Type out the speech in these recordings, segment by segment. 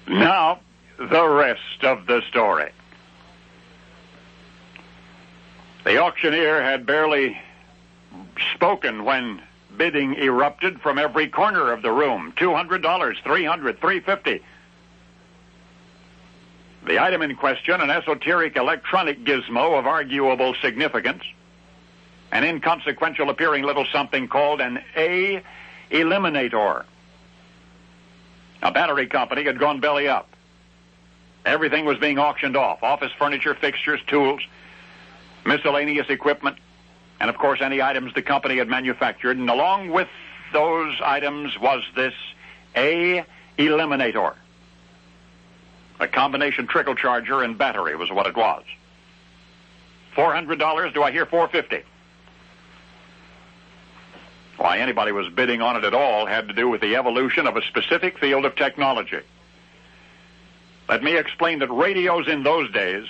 Now, the rest of the story. The auctioneer had barely spoken when bidding erupted from every corner of the room. $200, $300, $350. The item in question, an esoteric electronic gizmo of arguable significance, an inconsequential appearing little something called an A-eliminator. A battery company had gone belly up. Everything was being auctioned off. Office furniture, fixtures, tools, miscellaneous equipment, and of course any items the company had manufactured. And along with those items was this A-eliminator. A combination trickle charger and battery was what it was. $400, do I hear $450? Why anybody was bidding on it at all had to do with the evolution of a specific field of technology. Let me explain that radios in those days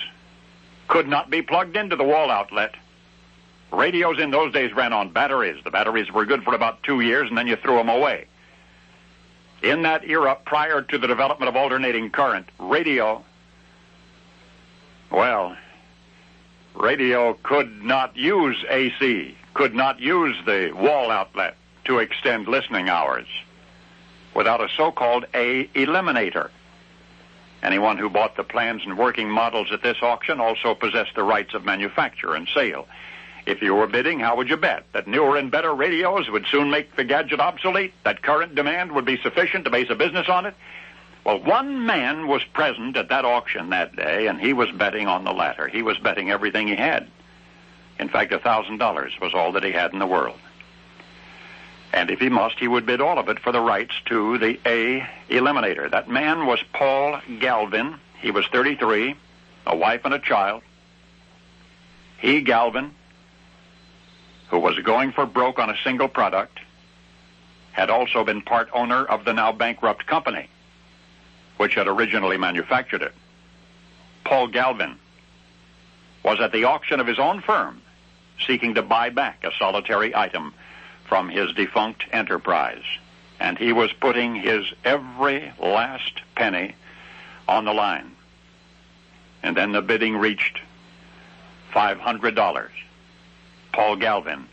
could not be plugged into the wall outlet. Radios in those days ran on batteries. The batteries were good for about 2 years, and then you threw them away. In that era, prior to the development of alternating current, radio could not use AC, could not use the wall outlet to extend listening hours without a so-called A-eliminator. Anyone who bought the plans and working models at this auction also possessed the rights of manufacture and sale. If you were bidding, how would you bet? That newer and better radios would soon make the gadget obsolete? That current demand would be sufficient to base a business on it? Well, one man was present at that auction that day, and he was betting on the latter. He was betting everything he had. In fact, $1,000 was all that he had in the world. And if he must, he would bid all of it for the rights to the A-eliminator. That man was Paul Galvin. He was 33, a wife and a child. He, Galvin, who was going for broke on a single product, had also been part owner of the now bankrupt company, which had originally manufactured it. Paul Galvin was at the auction of his own firm seeking to buy back a solitary item from his defunct enterprise. And he was putting his every last penny on the line. And then the bidding reached $500. Paul Galvin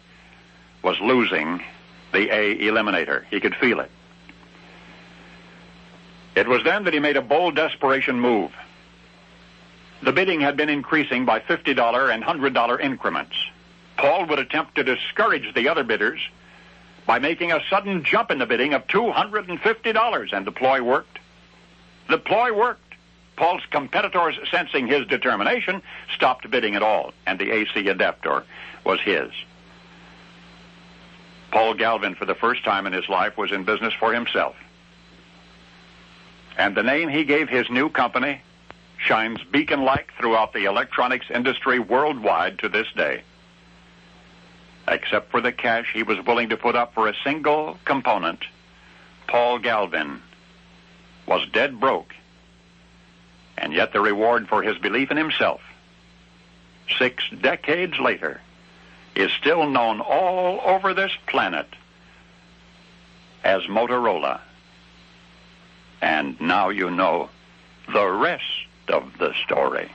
was losing the A-eliminator. He could feel it. It was then that he made a bold desperation move. The bidding had been increasing by $50 and $100 increments. Paul would attempt to discourage the other bidders by making a sudden jump in the bidding of $250, and the ploy worked. The ploy worked. Paul's competitors, sensing his determination, stopped bidding at all, and the AC adapter was his. Paul Galvin, for the first time in his life, was in business for himself. And the name he gave his new company shines beacon-like throughout the electronics industry worldwide to this day. Except for the cash he was willing to put up for a single component, Paul Galvin was dead broke. And yet the reward for his belief in himself, 6 decades later, is still known all over this planet as Motorola. And now you know the rest of the story.